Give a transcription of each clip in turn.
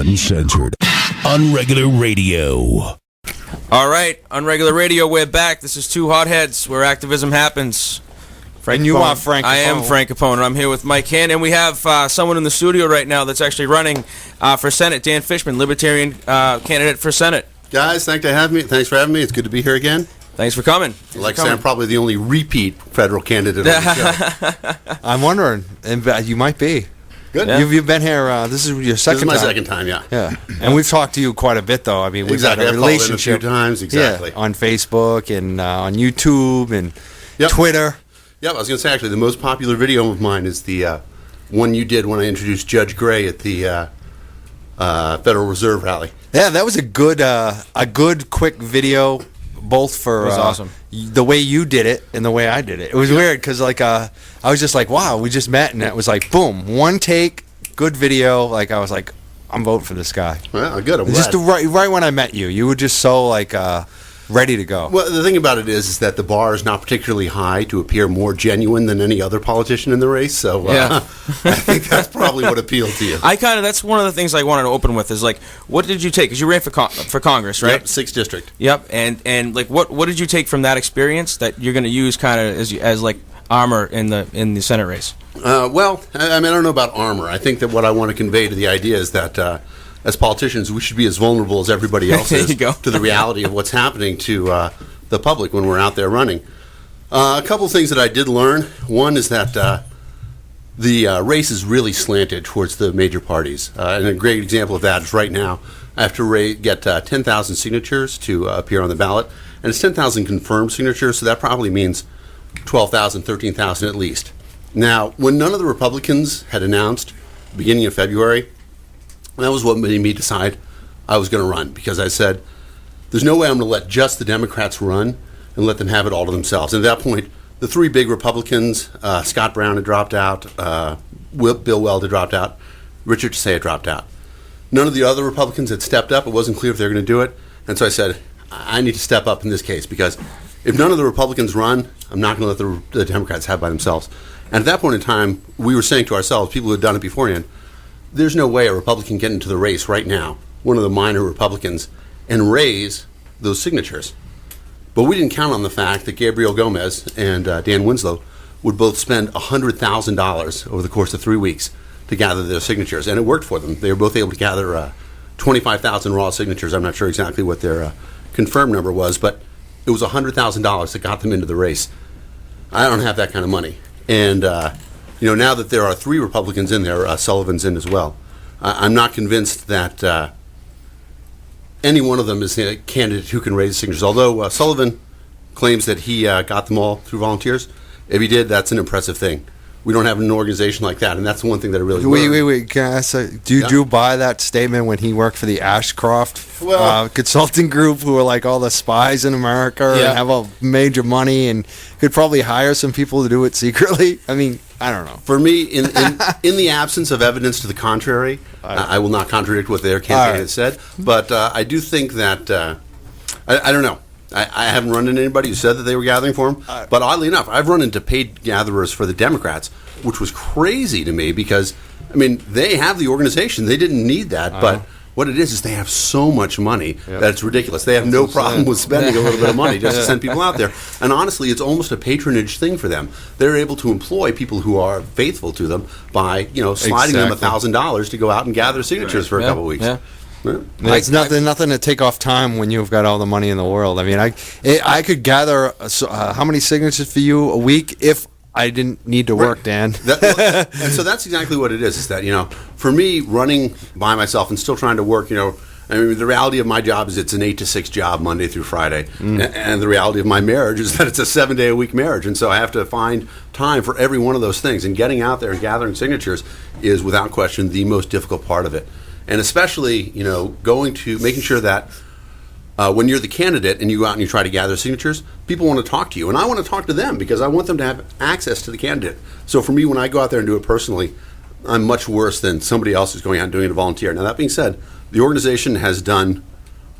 Uncensored. Unregular Radio. All right, Unregular Radio, we're back. This is Two Hotheads, where activism happens. Frank and you are Frank Capone. I am Frank Capone, and I'm here with Mike Hand, and we have someone in the studio right now that's actually running for Senate, Dan Fishman, Libertarian candidate for Senate. Guys, thanks for having me. It's good to be here again. Thanks for coming. Like I say, I'm probably the only repeat federal candidate on the show. I'm wondering, and you might be. Good. Yeah. You've been here. This is your second time. This is my second time, yeah. Yeah. And we've talked to you quite a bit, though. I mean, we've exactly. had a relationship. I've called in a few times, exactly. Yeah, on Facebook and on YouTube and Twitter. Yeah, I was going to say, actually, the most popular video of mine is the one you did when I introduced Judge Gray at the Federal Reserve rally. Yeah, that was a good, quick video, both for it was awesome. The way you did it and the way I did it. It was weird because, I was just like, wow, we just met, and it was like, boom, one take, good video. Like, I was like, I'm voting for this guy. Well, good. I'm just glad. right when I met you, you were just so ready to go. Well, the thing about it is that the bar is not particularly high to appear more genuine than any other politician in the race. So I think that's probably what appealed to you. That's one of the things I wanted to open with is, like, what did you take? Because you ran for Congress, right? Yep, 6th District. Yep, and like, what did you take from that experience that you're going to use kind of as like armor in the Senate race? Well, I mean, I don't know about armor. I think that what I want to convey to the idea is that as politicians, we should be as vulnerable as everybody else is to the reality of what's happening to the public when we're out there running. A couple of things that I did learn. One is that the race is really slanted towards the major parties. And a great example of that is right now, I have to get 10,000 signatures to appear on the ballot. And it's 10,000 confirmed signatures, so that probably means 12,000, 13,000 at least. Now, when none of the Republicans had announced, beginning of February, that was what made me decide I was going to run, because I said, there's no way I'm going to let just the Democrats run and let them have it all to themselves. And at that point, the three big Republicans, Scott Brown had dropped out, Bill Weld had dropped out, Richard Tassay had dropped out. None of the other Republicans had stepped up. It wasn't clear if they were going to do it. And so I said, I need to step up in this case, because if none of the Republicans run, I'm not going to let the Democrats have it by themselves. And at that point in time, we were saying to ourselves, people who had done it beforehand, there's no way a Republican can get into the race right now, one of the minor Republicans, and raise those signatures. But we didn't count on the fact that Gabriel Gomez and Dan Winslow would both spend $100,000 over the course of 3 weeks to gather their signatures, and it worked for them. They were both able to gather 25,000 raw signatures. I'm not sure exactly what their confirmed number was, but it was $100,000 that got them into the race. I don't have that kind of money. And now that there are three Republicans in there, Sullivan's in as well, I'm not convinced that any one of them is a candidate who can raise signatures. Although Sullivan claims that he got them all through volunteers. If he did, that's an impressive thing. We don't have an organization like that, and that's the one thing that I really learned. Wait. Can I say, did you buy that statement when he worked for the Ashcroft consulting group, who were like all the spies in America and have all major money and could probably hire some people to do it secretly? I mean, I don't know. For me, in the absence of evidence to the contrary, I will not contradict what their campaign has said. But I do think that, I don't know. I haven't run into anybody who said that they were gathering for him. But oddly enough, I've run into paid gatherers for the Democrats, which was crazy to me because, I mean, they have the organization. They didn't need that. But what it is they have so much money that it's ridiculous. They have no problem with spending a little bit of money just to send people out there. And honestly, it's almost a patronage thing for them. They're able to employ people who are faithful to them by, sliding them $1,000 to go out and gather signatures for a couple of weeks. Yeah. It's nothing to take off time when you've got all the money in the world. I mean, I could gather how many signatures for you a week if I didn't need to work, Dan. And so that's exactly what it is that, for me, running by myself and still trying to work, I mean, the reality of my job is it's an 8 to 6 job Monday through Friday. And the reality of my marriage is that it's a 7-day-a-week marriage. And so I have to find time for every one of those things. And getting out there and gathering signatures is, without question, the most difficult part of it. And especially, making sure that when you're the candidate and you go out and you try to gather signatures, people want to talk to you. And I want to talk to them because I want them to have access to the candidate. So for me, when I go out there and do it personally, I'm much worse than somebody else who's going out and doing it a volunteer. Now, that being said, the organization has done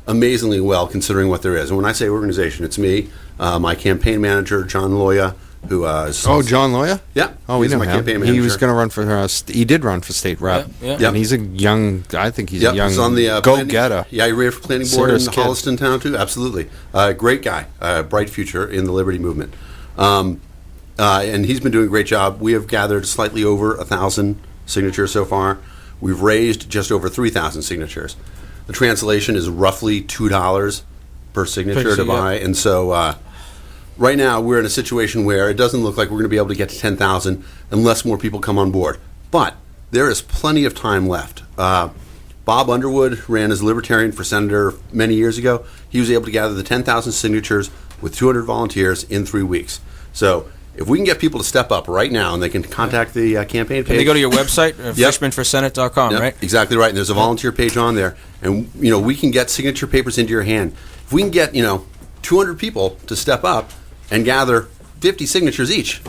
amazingly well considering what there is. And when I say organization, it's me, my campaign manager, John Loya, who is... John Lawyer? Yeah. Oh, we he's know my him. campaign manager. He was going to run for... he did run for state rep. Yeah. And he's a young... I think he's a young he's on the go-getter. Yeah, he ran for planning board in Serious kid. Holliston Town, too. Absolutely. Great guy. Bright future in the Liberty movement. And he's been doing a great job. We have gathered slightly over 1,000 signatures so far. We've raised just over 3,000 signatures. The translation is roughly $2 per signature to buy. And so right now we're in a situation where it doesn't look like we're going to be able to get to 10,000 unless more people come on board. But there is plenty of time left. Bob Underwood ran as Libertarian for Senator many years ago. He was able to gather the 10,000 signatures with 200 volunteers in 3 weeks. So if we can get people to step up right now, and they can contact the campaign page. Can they go to your website, fishmanforsenate.com, right? Exactly right. And there's a volunteer page on there. And, we can get signature papers into your hand. If we can get, 200 people to step up and gather 50 signatures each,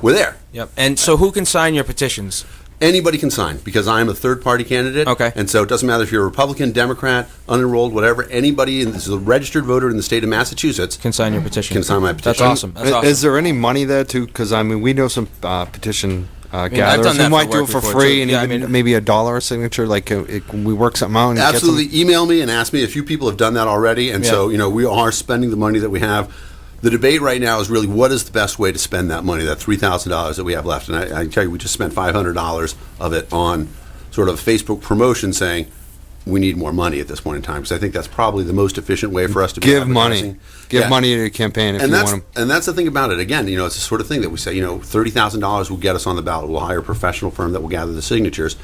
we're there. Yep. And so who can sign your petitions? Anybody can sign, because I'm a third-party candidate. Okay. And so it doesn't matter if you're a Republican, Democrat, unenrolled, whatever. Anybody this is a registered voter in the state of Massachusetts Can sign your petition. can sign my petition. That's awesome. That's awesome. Is there any money there, too? Because, we know some petition I've gatherers done that who might for do work it for before, free, too. and Yeah, even maybe $1 a signature. Like, we work something out and Absolutely. get some... Email me and ask me. A few people have done that already. And so, we are spending the money that we have. The debate right now is really what is the best way to spend that money, that $3,000 that we have left. And I can tell you, we just spent $500 of it on sort of Facebook promotion saying we need more money at this point in time, because I think that's probably the most efficient way for us to be Give money. advertising. Give money to the campaign if you want them. And that's the thing about it. Again, it's the sort of thing that we say, $30,000 will get us on the ballot. We'll hire a professional firm that will gather the signatures.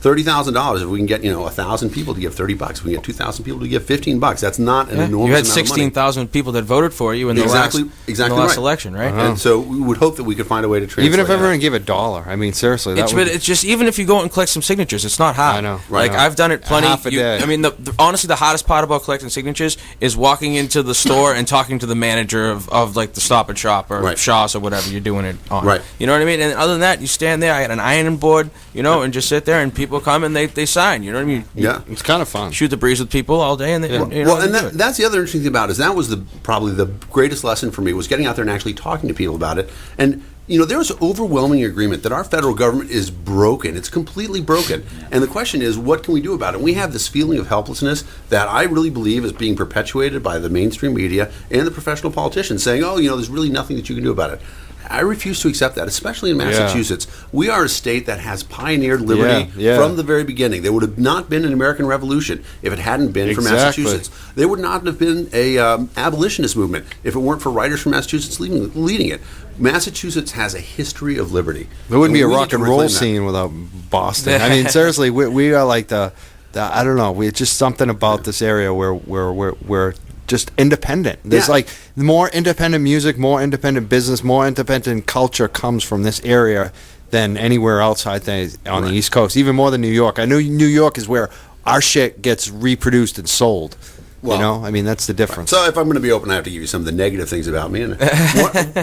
$30,000, if we can get 1,000 people to give $30, if we can get 2,000 people to give $15, that's not an enormous amount of money. You had 16,000 people that voted for you in the last election, right? And so we would hope that we could find a way to translate. Even if everyone gave $1, I mean, seriously, it's just, even if you go and collect some signatures, it's not hard. I know. Like, I've done it plenty. Half a day. I mean, honestly, the hardest part about collecting signatures is walking into the store and talking to the manager of like the Stop and Shop or Shaw's or whatever you're doing it on. Right. You know what I mean? And other than that, you stand there. I got an ironing board, and just sit there, and people come and they sign. You know what I mean? Yeah, it's kind of fun. Shoot the breeze with people all day, and that's the other interesting thing about it, is that was probably the greatest lesson for me, was getting out there and actually talking to people about it. And there was overwhelming agreement that our federal government is broken. It's completely broken. And the question is, what can we do about it? And we have this feeling of helplessness that I really believe is being perpetuated by the mainstream media and the professional politicians, saying, there's really nothing that you can do about it. I refuse to accept that, especially in Massachusetts. We are a state that has pioneered liberty from the very beginning. There would have not been an American Revolution if it hadn't been for Massachusetts. There would not have been a abolitionist movement if it weren't for writers from Massachusetts leading it. Massachusetts has a history of liberty. There wouldn't be a rock and roll scene without Boston. I mean, seriously, we are like the I don't know. We're just something about this area where we're just independent. There's like more independent music, more independent business, more independent culture comes from this area than anywhere else, I think, on the East Coast, even more than New York. I know New York is where our shit gets reproduced and sold. Well, I mean, that's the difference. So if I'm going to be open, I have to give you some of the negative things about me. And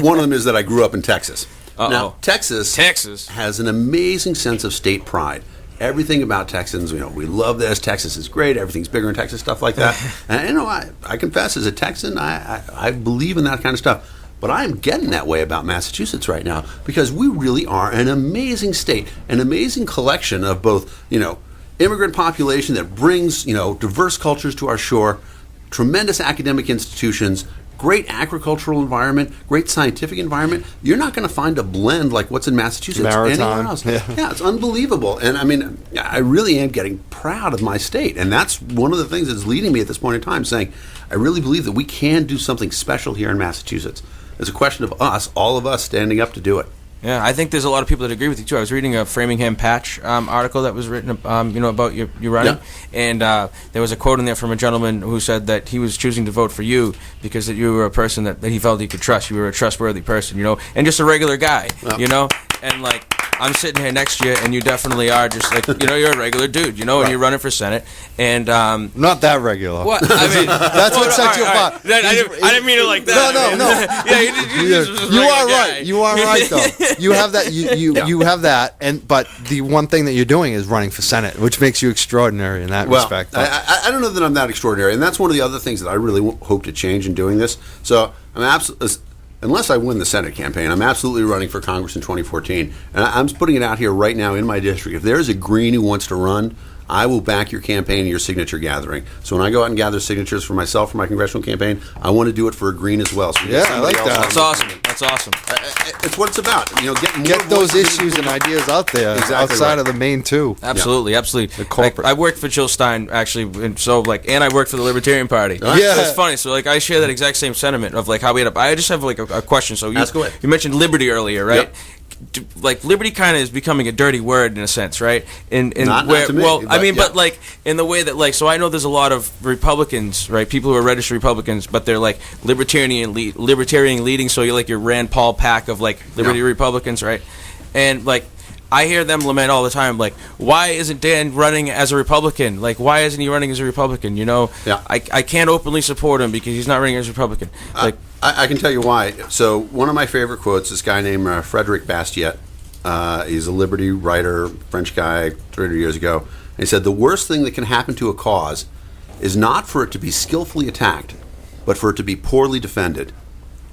one of them is that I grew up in Texas. Now, Texas has an amazing sense of state pride. Everything about Texans, we love this. Texas is great. Everything's bigger in Texas, stuff like that. And I confess, as a Texan, I believe in that kind of stuff. But I am getting that way about Massachusetts right now, because we really are an amazing state, an amazing collection of both, immigrant population that brings, diverse cultures to our shore, tremendous academic institutions, great agricultural environment, great scientific environment. You're not going to find a blend like what's in Massachusetts anywhere else. Yeah, it's unbelievable. And I mean, I really am getting proud of my state. And that's one of the things that's leading me at this point in time, saying, I really believe that we can do something special here in Massachusetts. It's a question of us, all of us, standing up to do it. Yeah, I think there's a lot of people that agree with you too. I was reading a Framingham Patch article that was written, about you running, and there was a quote in there from a gentleman who said that he was choosing to vote for you because that you were a person that he felt he could trust. You were a trustworthy person, and just a regular guy, and like. I'm sitting here next to you, and you definitely are just like, you're a regular dude, and you're running for Senate, and... Not that regular. What? I mean... That's what sets you apart. I didn't mean it like that. No. You are right. You are right, though. You have that, you have that, but the one thing that you're doing is running for Senate, which makes you extraordinary in that respect. I don't know that I'm that extraordinary, and that's one of the other things that I really hope to change in doing this. So I'm absolutely... unless I win the Senate campaign, I'm absolutely running for Congress in 2014. And I'm putting it out here right now in my district. If there's a Green who wants to run, I will back your campaign and your signature gathering. So when I go out and gather signatures for myself for my congressional campaign, I want to do it for a Green as well. So yeah, I like that. That's awesome. That's awesome. It's what it's about. Get those issues and ideas out there outside of the main two. Absolutely, absolutely. The corporate. I worked for Jill Stein actually, and I worked for the Libertarian Party. Yeah, so it's funny. So I share that exact same sentiment of how we end up. I just have a question. So you mentioned liberty earlier, right? Yep. Liberty kind of is becoming a dirty word in a sense, right? Not to me, but in the way that so I know there's a lot of Republicans, right? People who are registered Republicans, but they're libertarian leading. So you're your Rand Paul pack of liberty Republicans, right? And I hear them lament all the time, why isn't Dan running as a Republican? Why isn't he running as a Republican? I can't openly support him because he's not running as a Republican. I can tell you why. So one of my favorite quotes, this guy named Frederic Bastiat, he's a liberty writer, French guy, 300 years ago. And he said, the worst thing that can happen to a cause is not for it to be skillfully attacked, but for it to be poorly defended.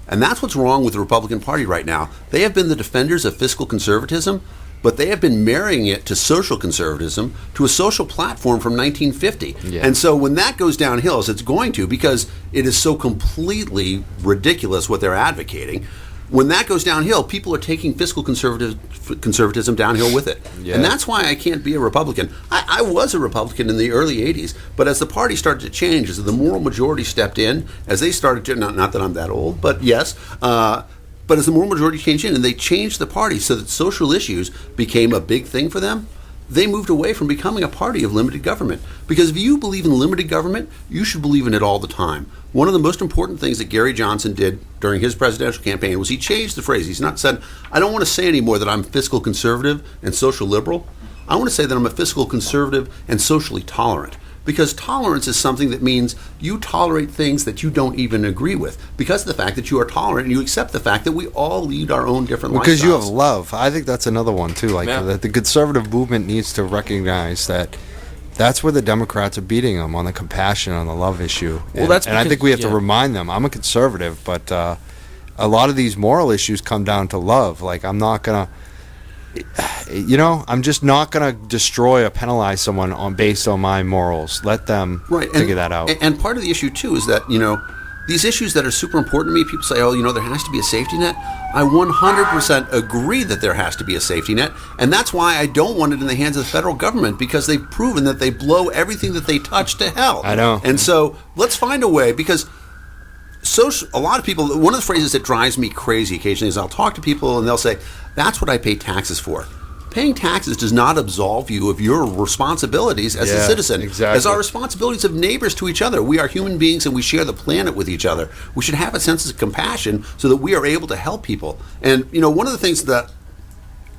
And that's what's wrong with the Republican Party right now. They have been the defenders of fiscal conservatism, but they have been marrying it to social conservatism, to a social platform from 1950. Yeah. And so when that goes downhill, as it's going to, because it is so completely ridiculous what they're advocating, when that goes downhill, people are taking fiscal conservatism downhill with it. Yeah. And that's why I can't be a Republican. I was a Republican in the early 80s, but as the party started to change, as the moral majority stepped in, as they started to, not that I'm that old, but yes, but as the moral majority changed in, and they changed the party so that social issues became a big thing for them, they moved away from becoming a party of limited government. Because if you believe in limited government, you should believe in it all the time. One of the most important things that Gary Johnson did during his presidential campaign was he changed the phrase. He's not said, I don't want to say anymore that I'm fiscal conservative and social liberal. I want to say that I'm a fiscal conservative and socially tolerant. Because tolerance is something that means you tolerate things that you don't even agree with because of the fact that you are tolerant and you accept the fact that we all lead our own different lifestyles. Because you have love. I think that's another one, too. That the conservative movement needs to recognize that that's where the Democrats are beating them, on the compassion, on the love issue. And I think we have to remind them, I'm a conservative, but a lot of these moral issues come down to love. I'm not going to... I'm just not going to destroy or penalize someone based on my morals. Let them figure that out. And part of the issue, too, is that, these issues that are super important to me, people say, there has to be a safety net. I 100% agree that there has to be a safety net. And that's why I don't want it in the hands of the federal government, because they've proven that they blow everything that they touch to hell. I know. And so let's find a way, because... a lot of people, one of the phrases that drives me crazy occasionally is I'll talk to people and they'll say, that's what I pay taxes for. Paying taxes does not absolve you of your responsibilities as a citizen, as our responsibilities of neighbors to each other. We are human beings and we share the planet with each other. We should have a sense of compassion so that we are able to help people. And, one of the things that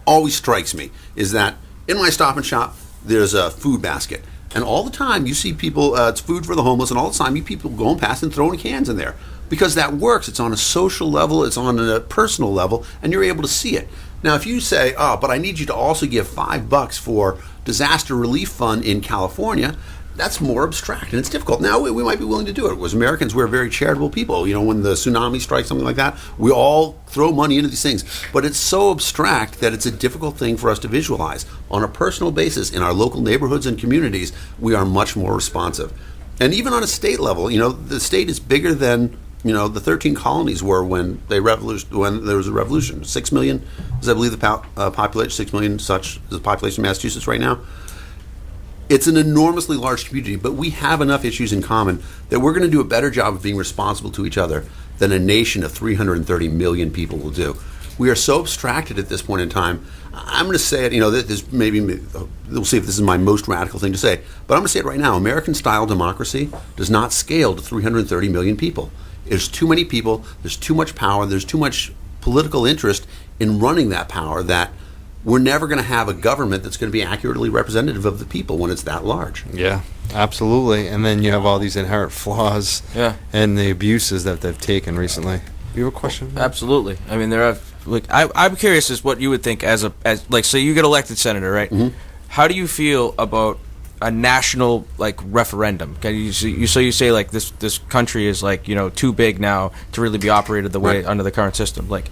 always strikes me is that in my Stop and Shop, there's a food basket. And all the time you see people, it's food for the homeless, and all the time you people going past and throwing cans in there. Because that works. It's on a social level, it's on a personal level, and you're able to see it. Now, if you say, but I need you to also give $5 for disaster relief fund in California, that's more abstract, and it's difficult. Now, we might be willing to do it. As Americans, we're very charitable people. When the tsunami strikes, something like that, we all throw money into these things. But it's so abstract that it's a difficult thing for us to visualize. On a personal basis, in our local neighborhoods and communities, we are much more responsive. And even on a state level, the state is bigger than, the 13 colonies were when there was a revolution. 6 million is, I believe, the population. 6 million such is the population of Massachusetts right now. It's an enormously large community, but we have enough issues in common that we're going to do a better job of being responsible to each other than a nation of 330 million people will do. We are so abstracted at this point in time. I'm going to say it, this maybe, we'll see if this is my most radical thing to say, but I'm going to say it right now. American-style democracy does not scale to 330 million people. There's too many people, there's too much power, there's too much political interest in running that power that we're never going to have a government that's going to be accurately representative of the people when it's that large. Yeah, absolutely. And then you have all these inherent flaws and the abuses that they've taken recently. You have a question? Absolutely. I mean, there are. I'm curious as what you would think as say you get elected senator, right? Mm-hmm. How do you feel about a national like referendum. Okay, you say like this country is like too big now to really be operated the way under the current system. Like,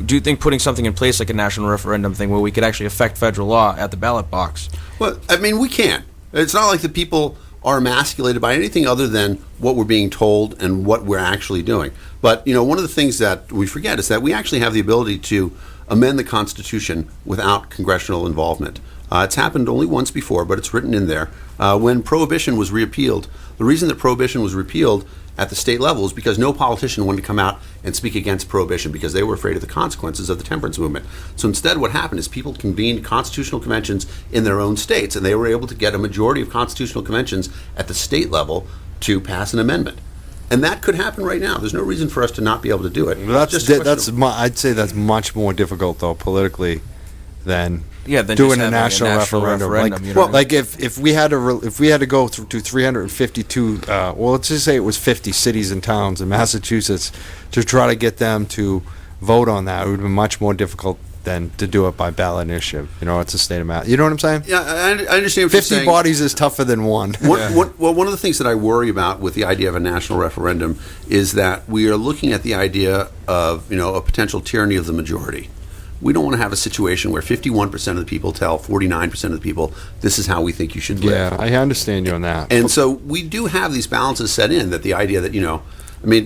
do you think putting something in place like a national referendum thing where we could actually affect federal law at the ballot box? Well, I mean, we can. It's not like the people are emasculated by anything other than what we're being told and what we're actually doing. But one of the things that we forget is that we actually have the ability to amend the Constitution without congressional involvement. It's happened only once before, but it's written in there. When Prohibition was repealed, the reason that Prohibition was repealed at the state level is because no politician wanted to come out and speak against Prohibition because they were afraid of the consequences of the temperance movement. So instead what happened is people convened constitutional conventions in their own states, and they were able to get a majority of constitutional conventions at the state level to pass an amendment. And that could happen right now. There's no reason for us to not be able to do it. I'd say that's much more difficult, though, politically, than than doing just a national referendum. Like if we had to go through to 352, let's just say it was 50 cities and towns in Massachusetts to try to get them to vote on that, it would be much more difficult than to do it by ballot initiative. It's a state of math. You know what I'm saying? Yeah, I understand what 50 you're saying. bodies is tougher than one. One of the things that I worry about with the idea of a national referendum is that we are looking at the idea of a potential tyranny of the majority. We don't want to have a situation where 51% of the people tell 49% of the people, this is how we think you should live. Yeah, I understand you on that. And so we do have these balances set in, that the idea that,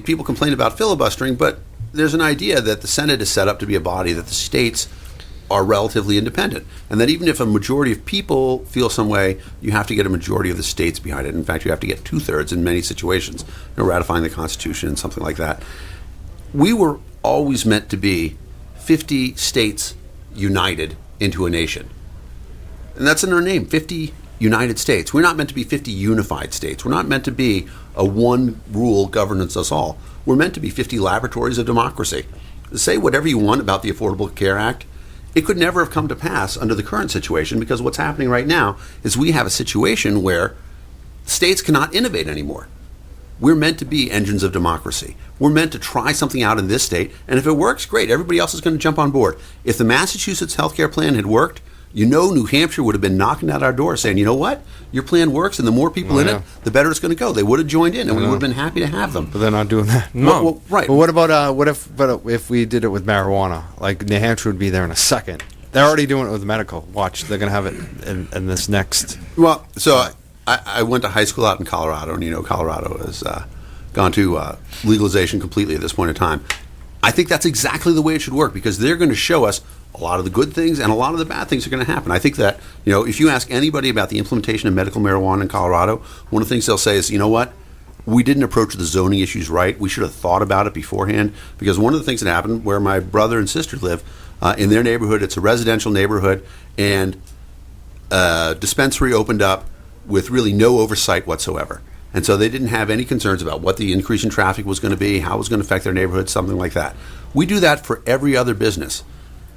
people complain about filibustering, but there's an idea that the Senate is set up to be a body that the states are relatively independent. And that even if a majority of people feel some way, you have to get a majority of the states behind it. In fact, you have to get 2/3 in many situations, ratifying the Constitution and something like that. We were always meant to be 50 states united into a nation. And that's in our name, 50 United States. We're not meant to be 50 unified states. We're not meant to be a one rule governs us all. We're meant to be 50 laboratories of democracy. Say whatever you want about the Affordable Care Act. It could never have come to pass under the current situation, because what's happening right now is we have a situation where states cannot innovate anymore. We're meant to be engines of democracy. We're meant to try something out in this state, and if it works, great. Everybody else is going to jump on board. If the Massachusetts healthcare plan had worked, New Hampshire would have been knocking at our door saying, you know what? Your plan works, and the more people in it, the better it's going to go. They would have joined in, and we would have been happy to have them. But they're not doing that. No. Well, right. But what about if we did it with marijuana? Like New Hampshire would be there in a second. They're already doing it with medical. Watch, they're going to have it in this next. Well, so I went to high school out in Colorado, and Colorado has gone to legalization completely at this point in time. I think that's exactly the way it should work, because they're going to show us a lot of the good things and a lot of the bad things are going to happen. I think that, if you ask anybody about the implementation of medical marijuana in Colorado, one of the things they'll say is, what? We didn't approach the zoning issues right. We should have thought about it beforehand, because one of the things that happened where my brother and sister live, in their neighborhood, it's a residential neighborhood, and a dispensary opened up with really no oversight whatsoever. And so they didn't have any concerns about what the increase in traffic was going to be, how it was going to affect their neighborhood, something like that. We do that for every other business.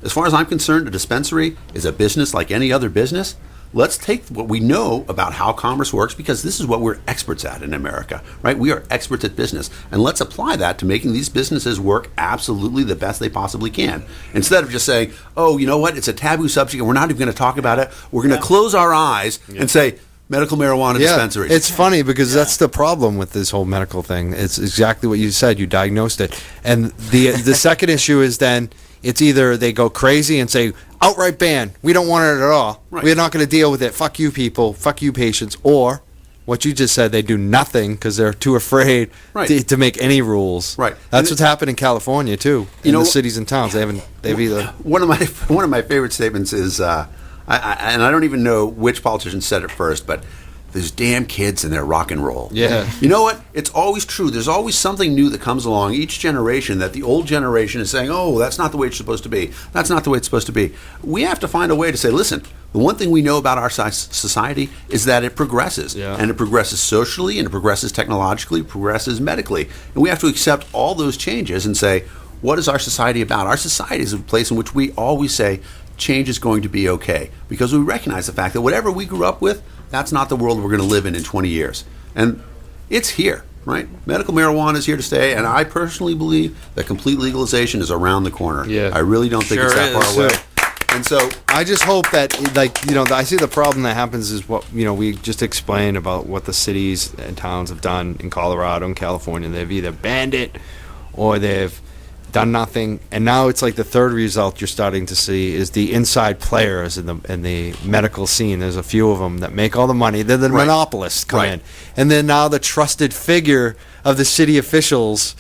As far as I'm concerned, a dispensary is a business like any other business. Let's take what we know about how commerce works, because this is what we're experts at in America, right? We are experts at business. And let's apply that to making these businesses work absolutely the best they possibly can. Instead of just saying, oh, you know what, it's a taboo subject and we're not even going to talk about it. We're going to close our eyes and say, medical marijuana dispensaries. It's funny because that's the problem with this whole medical thing. It's exactly what you said. You diagnosed it. And the second issue is then it's either they go crazy and say, outright ban, we don't want it at all. Right. We're not going to deal with it. Fuck you people. Fuck you patients. Or what you just said, they do nothing because they're too afraid to make any rules. Right. That's what's happened in California too. In the cities and towns, they've either. One of my favorite statements is, and I don't even know which politician said it first, but those damn kids and their rock and roll. Yeah. You know what? It's always true. There's always something new that comes along each generation that the old generation is saying, oh, that's not the way it's supposed to be. That's not the way it's supposed to be. We have to find a way to say, listen, the one thing we know about our society is that it progresses. Yeah. And it progresses socially, and it progresses technologically, it progresses medically. And we have to accept all those changes and say, what is our society about? Our society is a place in which we always say, change is going to be okay, because we recognize the fact that whatever we grew up with, that's not the world we're going to live in 20 years. And it's here, right? Medical marijuana is here to stay, and I personally believe that complete legalization is around the corner. Yeah. I really don't think it's that far away. And so I just hope that, I see the problem that happens is what, we just explained about what the cities and towns have done in Colorado and California. They've either banned it or they've done nothing. And now it's like the third result you're starting to see is the inside players in the medical scene. There's a few of them that make all the money. They're the monopolists come in. And then now the trusted figure of the city officials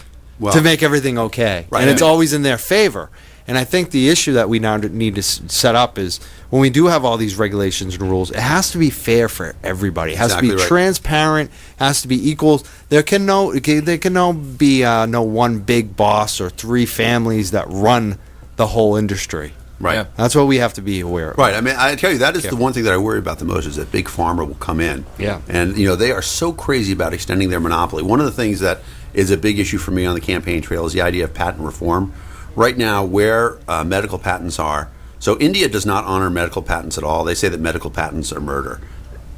to make everything okay. Right. And it's always in their favor. And I think the issue that we now need to set up is when we do have all these regulations and rules, it has to be fair for everybody. It has to be transparent, has to be equal. There can be no one big boss or three families that run the whole industry. Right. Yeah. That's what we have to be aware of. Right. I mean, I tell you, that is the one thing that I worry about the most is that Big Pharma will come in. Yeah. And, they are so crazy about extending their monopoly. One of the things that is a big issue for me on the campaign trail is the idea of patent reform. Right now, where medical patents are, so India does not honor medical patents at all. They say that medical patents are murder.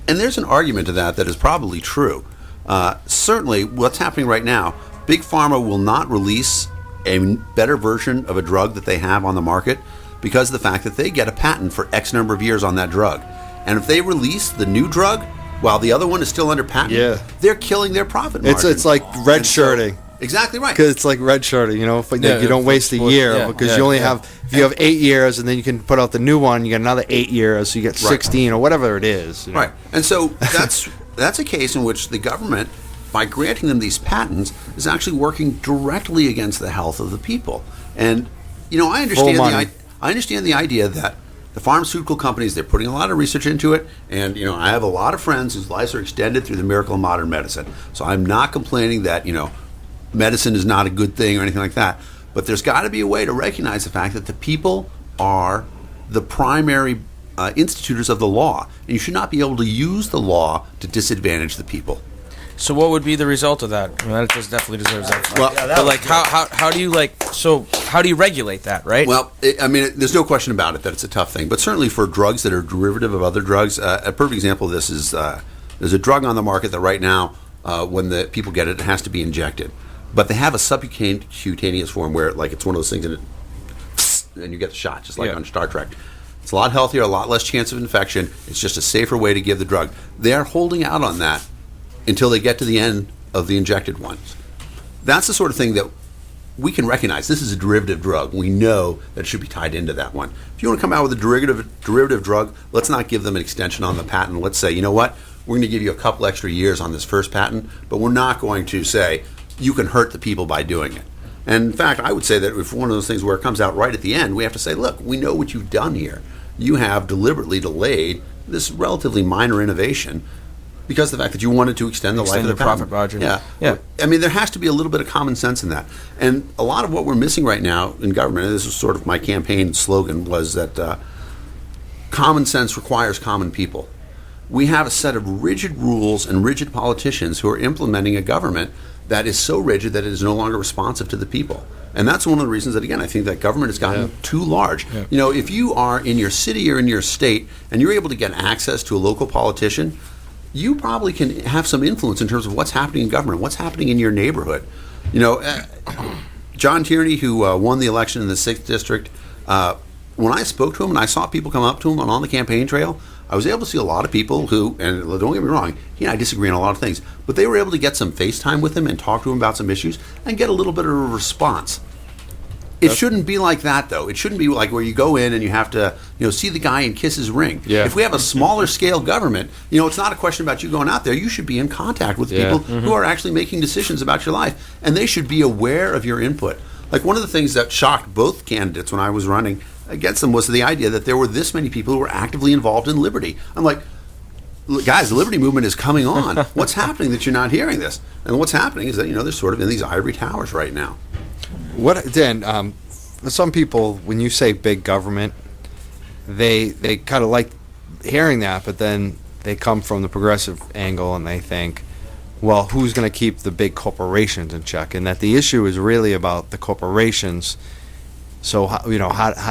And there's an argument to that is probably true. Certainly, what's happening right now, Big Pharma will not release a better version of a drug that they have on the market because of the fact that they get a patent for X number of years on that drug. And if they release the new drug while the other one is still under patent, they're killing their profit margin. It's like red shirting. Exactly right. Because it's like red shirting, if you don't waste a year because you only have, if you have 8 years and then you can put out the new one, you get another 8 years, so you get 16 or whatever it is. Right. And so that's a case in which the government, by granting them these patents, is actually working directly against the health of the people. And, I understand the idea that the pharmaceutical companies, they're putting a lot of research into it, and, I have a lot of friends whose lives are extended through the miracle of modern medicine. So I'm not complaining that, medicine is not a good thing or anything like that. But there's got to be a way to recognize the fact that the people are the primary institutors of the law. And you should not be able to use the law to disadvantage the people. So what would be the result of that? I mean, that definitely deserves that. Well, but how do you regulate that, right? Well, there's no question about it that it's a tough thing. But certainly for drugs that are derivative of other drugs, a perfect example of this is there's a drug on the market that right now, when the people get it, it has to be injected. But they have a subcutaneous form where, it's one of those things, and you get the shot, just like on Star Trek. It's a lot healthier, a lot less chance of infection. It's just a safer way to give the drug. They are holding out on that until they get to the end of the injected ones. That's the sort of thing that we can recognize. This is a derivative drug. We know that it should be tied into that one. If you want to come out with a derivative drug, let's not give them an extension on the patent. Let's say, you know what, we're going to give you a couple extra years on this first patent, but we're not going to say, you can hurt the people by doing it. And in fact, I would say that if one of those things where it comes out right at the end, we have to say, look, we know what you've done here. You have deliberately delayed this relatively minor innovation because of the fact that you wanted to extend the life of the profit margin. Yeah. I mean, there has to be a little bit of common sense in that. And a lot of what we're missing right now in government, and this is sort of my campaign slogan, was that common sense requires common people. We have a set of rigid rules and rigid politicians who are implementing a government that is so rigid that it is no longer responsive to the people. And that's one of the reasons that, again, I think that government has gotten too large. Yeah. If you are in your city or in your state and you're able to get access to a local politician, you probably can have some influence in terms of what's happening in government, what's happening in your neighborhood. John Tierney, who won the election in the 6th District, when I spoke to him and I saw people come up to him on the campaign trail, I was able to see a lot of people who, and don't get me wrong, he and I disagree on a lot of things, but they were able to get some FaceTime with him and talk to him about some issues and get a little bit of a response. It shouldn't be like that, though. It shouldn't be like where you go in and you have to, see the guy and kiss his ring. Yeah. If we have a smaller scale government, it's not a question about you going out there. You should be in contact with people who are actually making decisions about your life, and they should be aware of your input. Like one of the things that shocked both candidates when I was running against them was the idea that there were this many people who were actively involved in liberty. I'm like, guys, the liberty movement is coming on. What's happening that you're not hearing this? And what's happening is that, they're sort of in these ivory towers right now. Dan, some people, when you say big government, they kind of like hearing that, but then they come from the progressive angle and they think, well, who's going to keep the big corporations in check? And that the issue is really about the corporations. So, how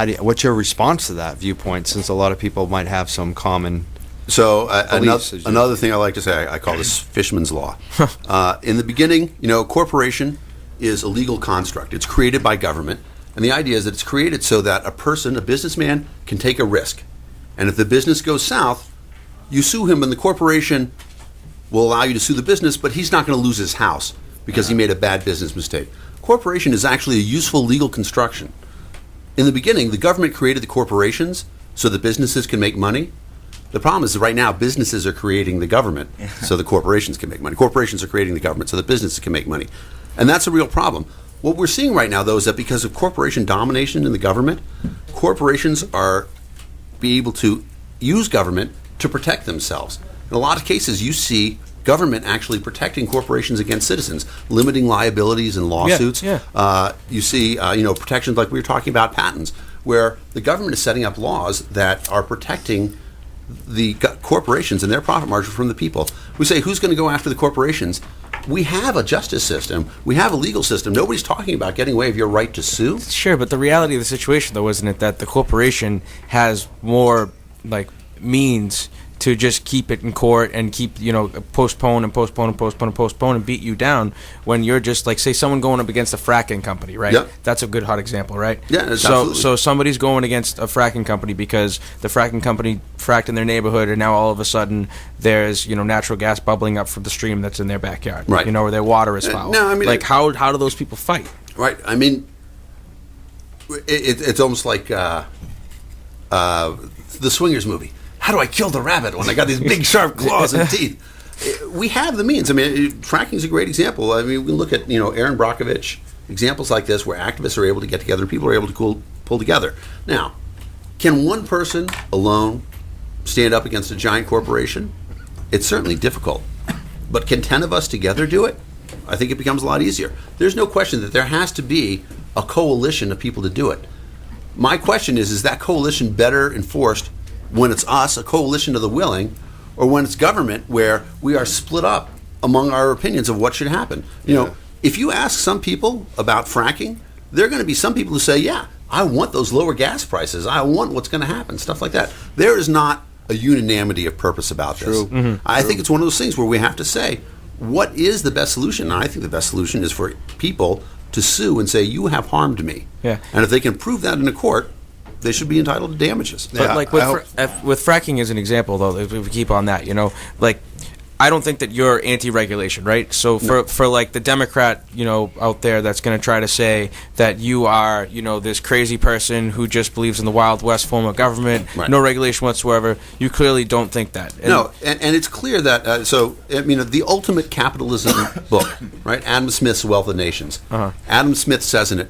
do you, what's your response to that viewpoint, since a lot of people might have some common So another thing I like to say, I call this Fishman's Law. In the beginning, corporation is a legal construct. It's created by government, And the idea is that it's created so that a person, a businessman, can take a risk. And if the business goes south, you sue him and the corporation will allow you to sue the business, but he's not going to lose his house because he made a bad business mistake. Corporation is actually a useful legal construction. In the beginning, the government created the corporations so that businesses can make money. The problem is that right now businesses are creating the government so the corporations can make money. Corporations are creating the government so that businesses can make money. And that's a real problem. What we're seeing right now, though, is that because of corporation domination in the government, corporations are be able to use government to protect themselves. In a lot of cases, you see government actually protecting corporations against citizens, limiting liabilities and lawsuits. You see, protections like we were talking about patents, where the government is setting up laws that are protecting the corporations and their profit margin from the people. We say, who's going to go after the corporations? We have a justice system. We have a legal system. Nobody's talking about getting away with your right to sue. Sure, but the reality of the situation, though, isn't it that the corporation has more means to just keep it in court and keep, postpone and beat you down when you're just say someone going up against a fracking company, right? Yep. That's a good hot example, right? Yeah, absolutely. So somebody's going against a fracking company because the fracking company fracked in their neighborhood, and now all of a sudden there's natural gas bubbling up from the stream that's in their backyard, right? Or their water is foul. No, I mean, how do those people fight? Right. I mean, it's almost like the Swingers movie. How do I kill the rabbit when I got these big sharp claws and teeth? We have the means. I mean, fracking is a great example. I mean, we can look at Aaron Brockovich, examples like this where activists are able to get together and people are able to pull together. Now, can one person alone stand up against a giant corporation? It's certainly difficult. But can 10 of us together do it? I think it becomes a lot easier. There's no question that there has to be a coalition of people to do it. My question is that coalition better enforced when it's us, a coalition of the willing, or when it's government where we are split up among our opinions of what should happen? If you ask some people about fracking, there are going to be some people who say, yeah, I want those lower gas prices. I want what's going to happen, stuff like that. There is not a unanimity of purpose about this. True. Mm-hmm. I think it's one of those things where we have to say, what is the best solution? And I think the best solution is for people to sue and say, you have harmed me. Yeah. And if they can prove that in a court, they should be entitled to damages. But with fracking as an example, though, if we keep on that, I don't think that you're anti-regulation, right? So for the Democrat, out there that's going to try to say that you are, this crazy person who just believes in the Wild West form of government, right, no regulation whatsoever, you clearly don't think that. And it's clear that, the ultimate capitalism book, right? Adam Smith's Wealth of Nations. Uh-huh. Adam Smith says in it,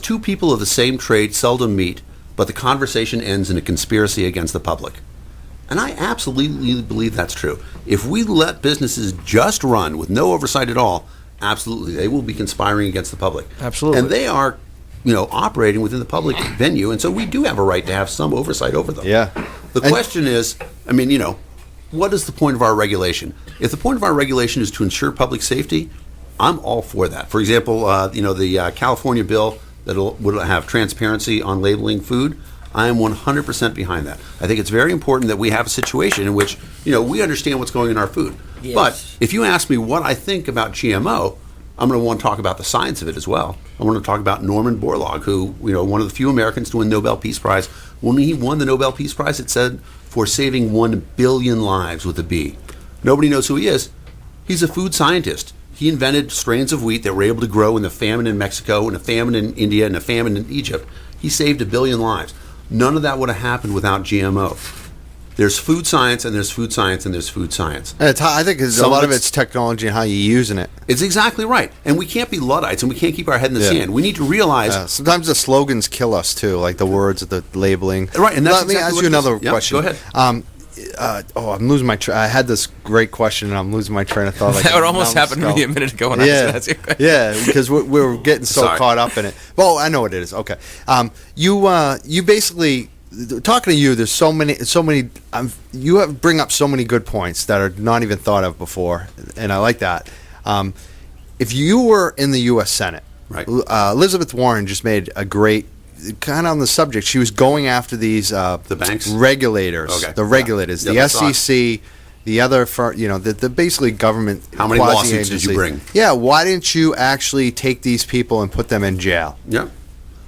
two people of the same trade seldom meet, but the conversation ends in a conspiracy against the public. And I absolutely believe that's true. If we let businesses just run with no oversight at all, absolutely, they will be conspiring against the public. Absolutely. And they are, operating within the public venue, and so we do have a right to have some oversight over them. Yeah. The question is, what is the point of our regulation? If the point of our regulation is to ensure public safety, I'm all for that. For example, the California bill that will have transparency on labeling food, I am 100% behind that. I think it's very important that we have a situation in which, we understand what's going in our food. Yes. But if you ask me what I think about GMO, I'm going to want to talk about the science of it as well. I want to talk about Norman Borlaug, who, one of the few Americans to win the Nobel Peace Prize. When he won the Nobel Peace Prize, it said, for saving 1 billion lives with a B. Nobody knows who he is. He's a food scientist. He invented strains of wheat that were able to grow in the famine in Mexico, and a famine in India, and a famine in Egypt. He saved 1 billion lives. None of that would have happened without GMO. There's food science, and there's food science, and there's food science. And I think a lot of it's technology and how you're using it. It's exactly right. And we can't be Luddites, and we can't keep our head in the sand. We need to realize... sometimes the slogans kill us, too, like the words of the labeling. Right, and Let me ask you another question. Go ahead. I'm losing my I had this great question, and I'm losing my train of thought. That would almost happen to me a minute ago when I asked you. Yeah, because we were getting so caught up in it. Well, I know what it is. Okay. You basically... Talking to you, there's so many. You bring up so many good points that are not even thought of before, and I like that. If you were in the U.S. Senate, right? Elizabeth Warren just made a great kind of on the subject. She was going after these the banks regulators, the regulators, the SEC, the other, the basically government. How many lawsuits did you bring? Yeah, why didn't you actually take these people and put them in jail? Yeah.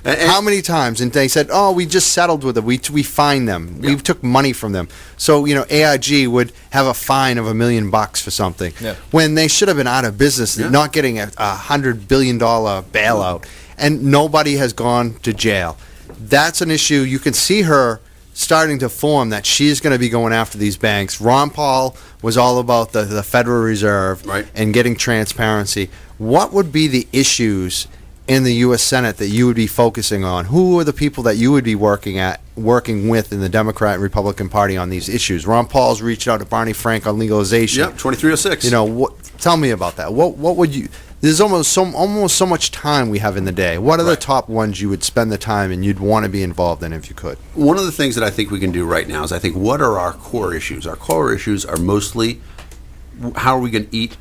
How many times? And they said, "Oh, we just settled with them. We fined them. We took money from them." So AIG would have a fine of $1 million for something when they should have been out of business, not getting a $100 billion bailout, and nobody has gone to jail. That's an issue. You can see her starting to form that she's going to be going after these banks. Ron Paul was all about the Federal Reserve and getting transparency. What would be the issues in the U.S. Senate that you would be focusing on? Who are the people that you would be working with in the Democrat and Republican Party on these issues? Ron Paul's reached out to Barney Frank on legalization. Yep, 2306. Tell me about that. What would you? There's almost so much time we have in the day. What are the top ones you would spend the time and you'd want to be involved in if you could? One of the things that I think we can do right now is what are our core issues? Our core issues are mostly how are we going to eat,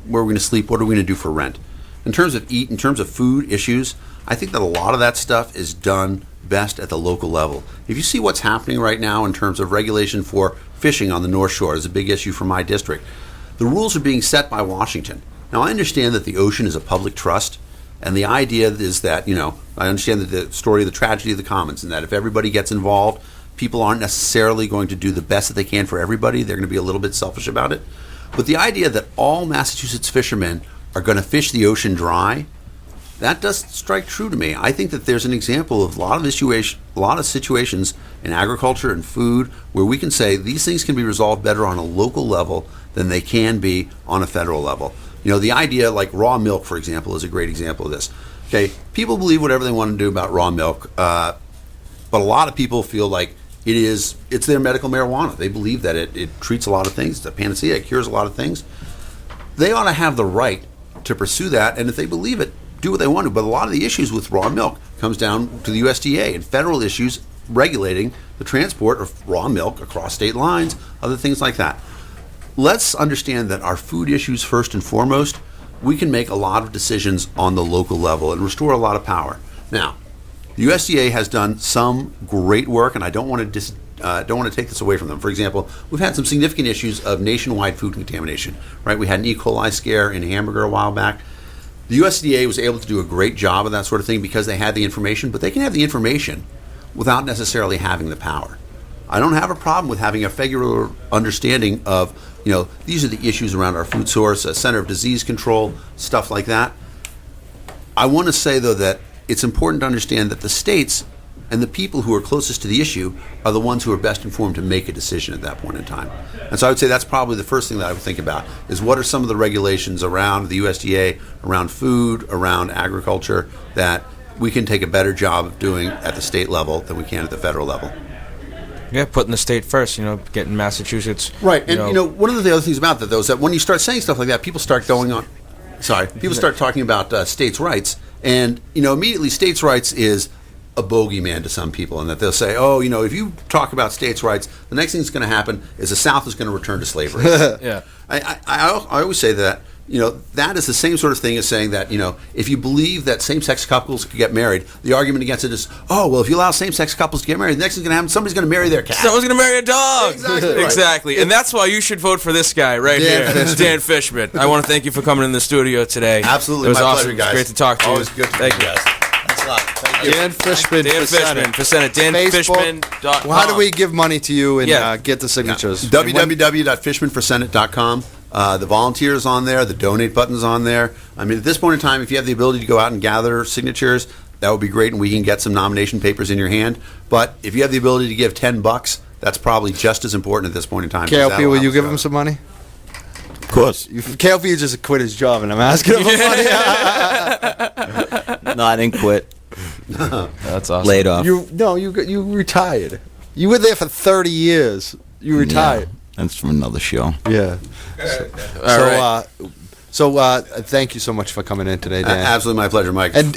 where are we going to sleep, what are we going to do for rent. In terms of food issues, I think that a lot of that stuff is done best at the local level. If you see what's happening right now in terms of regulation for fishing on the North Shore, is a big issue for my district. The rules are being set by Washington. Now, I understand that the ocean is a public trust, and the idea is that, I understand the story of the tragedy of the commons, and that if everybody gets involved, people aren't necessarily going to do the best that they can for everybody. They're going to be a little bit selfish about it. But the idea that all Massachusetts fishermen are going to fish the ocean dry, that doesn't strike true to me. I think that there's an example of a lot of situations in agriculture and food where we can say these things can be resolved better on a local level than they can be on a federal level. The idea like raw milk, for example, is a great example of this. Okay, people believe whatever they want to do about raw milk, but a lot of people feel like it's their medical marijuana. They believe that it treats a lot of things. It's a panacea. It cures a lot of things. They ought to have the right to pursue that, and if they believe it, do what they want to. But a lot of the issues with raw milk comes down to the USDA and federal issues regulating the transport of raw milk across state lines, other things like that. Let's understand that our food issues, first and foremost, we can make a lot of decisions on the local level and restore a lot of power. Now, the USDA has done some great work, and I don't want to take this away from them. For example, we've had some significant issues of nationwide food contamination. We had an E. coli scare in a hamburger a while back. The USDA was able to do a great job of that sort of thing because they had the information, but they can have the information without necessarily having the power. I don't have a problem with having a regular understanding of, these are the issues around our food source, a Center of Disease Control, stuff like that. I want to say, though, that it's important to understand that the states and the people who are closest to the issue are the ones who are best informed to make a decision at that point in time. And so I would say that's probably the first thing that I would think about is what are some of the regulations around the USDA, around food, around agriculture that we can take a better job of doing at the state level than we can at the federal level. Yeah, putting the state first, getting Massachusetts. Right, and one of the other things about that, though, is that when you start saying stuff like that, people start going on. People start talking about states' rights, and immediately states' rights is a bogeyman to some people, and that they'll say, if you talk about states' rights, the next thing that's going to happen is the South is going to return to slavery. Yeah, I always say that. That is the same sort of thing as saying that, if you believe that same-sex couples could get married, the argument against it is, if you allow same-sex couples to get married, the next thing's going to happen, somebody's going to marry their cat. Someone's going to marry a dog. Exactly. Right. Exactly. And that's why you should vote for this guy right here, Dan Fishman. I want to thank you for coming in the studio today. Absolutely. It was my awesome. pleasure, guys. It was great to talk to you. Always good to thank you guys. Thanks a lot. Thank you. Dan Fishman for Senate. DanFishman.com. Well, how do we give money to you and get the signatures? www.fishmanforsenate.com. The volunteers on there, the donate button's on there. I mean, at this point in time, if you have the ability to go out and gather signatures, that would be great, and we can get some nomination papers in your hand. But if you have the ability to give $10, that's probably just as important at this point in time. KLP, will you give him some money? Of course. KLP just quit his job, and I'm asking him for money. No, I didn't quit. That's awesome. Laid off. You retired. You were there for 30 years. You retired. Yeah, that's from another show. Yeah. So thank you so much for coming in today, Dan. Absolutely my pleasure, Mike. And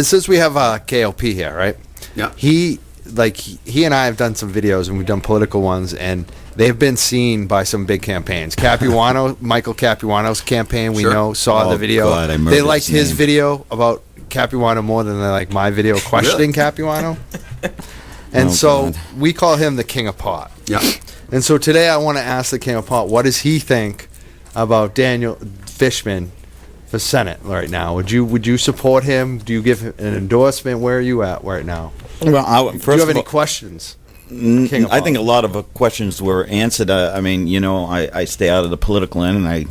since we have KLP here, right? Yeah. He and I have done some videos, and we've done political ones, and they've been seen by some big campaigns. Capuano, Michael Capuano's campaign, we saw the video. God, they liked his video about Capuano more than they like my video questioning Capuano. And we call him the King of Pot. Yeah. And so today I want to ask the King of Pot, what does he think about Daniel Fishman for Senate right now? Would you support him? Do you give him an endorsement? Where are you at right now? Well, Do you have any questions? King of I think a Pop. lot of the questions were answered. I mean, I stay out of the political end, and I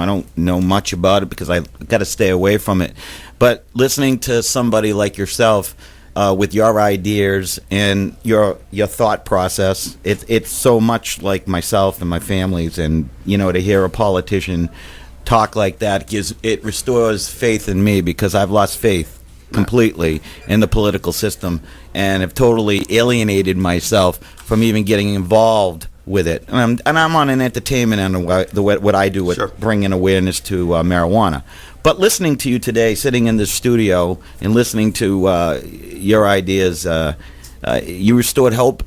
don't know much about it because I got to stay away from it. But listening to somebody like yourself with your ideas and your thought process, it's so much like myself and my family's, and to hear a politician talk like that it restores faith in me, because I've lost faith completely in the political system and have totally alienated myself from even getting involved with it. And I'm on an entertainment and what I do with bringing awareness to marijuana. But listening to you today, sitting in the studio and listening to your ideas, you restored hope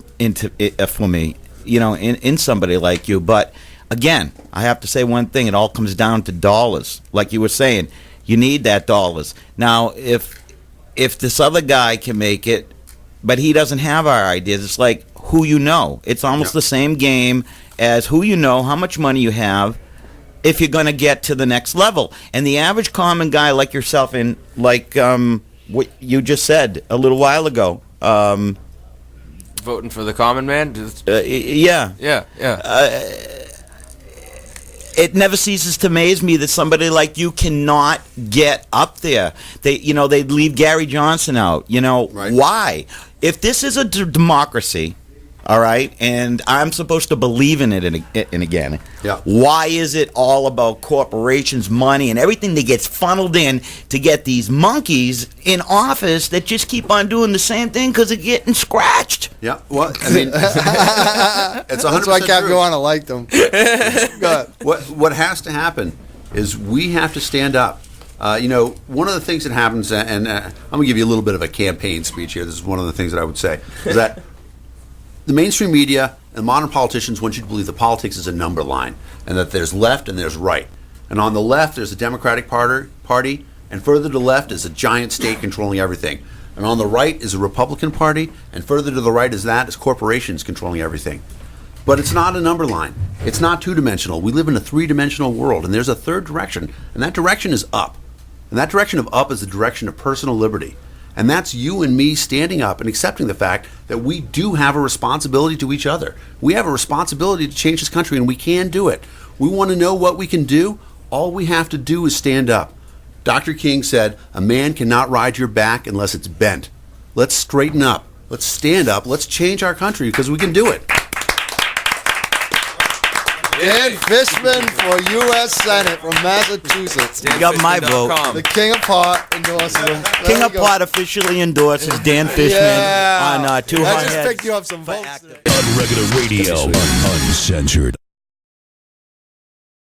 for me, in somebody like you. But again, I have to say one thing: it all comes down to dollars. Like you were saying, you need that dollars. Now, if this other guy can make it, but he doesn't have our ideas, it's like who you know. It's almost the same game as who you know, how much money you have, if you're going to get to the next level. And the average common guy like yourself, and like what you just said a little while ago, voting for the common man. Yeah. It never ceases to amaze me that somebody like you cannot get up there. They leave Gary Johnson out. Right. Why? If this is a democracy, all right, and I'm supposed to believe in it and again, why is it all about corporations, money, and everything that gets funneled in to get these monkeys in office that just keep on doing the same thing because they're getting scratched? Yeah, well, I mean, it's 100% That's why true. Capuana liked them. Go ahead. What has to happen is we have to stand up. One of the things that happens, and I'm going to give you a little bit of a campaign speech here. This is one of the things that I would say, is that the mainstream media and modern politicians want you to believe that politics is a number line, and that there's left and there's right. And on the left, there's a Democratic Party, and further to the left is a giant state controlling everything. And on the right is a Republican Party, and further to the right is corporations controlling everything. But it's not a number line. It's not two-dimensional. We live in a three-dimensional world, and there's a third direction, and that direction is up. And that direction of up is the direction of personal liberty. And that's you and me standing up and accepting the fact that we do have a responsibility to each other. We have a responsibility to change this country, and we can do it. We want to know what we can do. All we have to do is stand up. Dr. King said, a man cannot ride your back unless it's bent. Let's straighten up. Let's stand up. Let's change our country, because we can do it. Dan Fishman for U.S. Senate from Massachusetts. You got my vote. The King of Pot endorses him. King of Pot officially endorses Dan Fishman on Two I just Hotheads picked you up some votes. On regular radio, uncensored.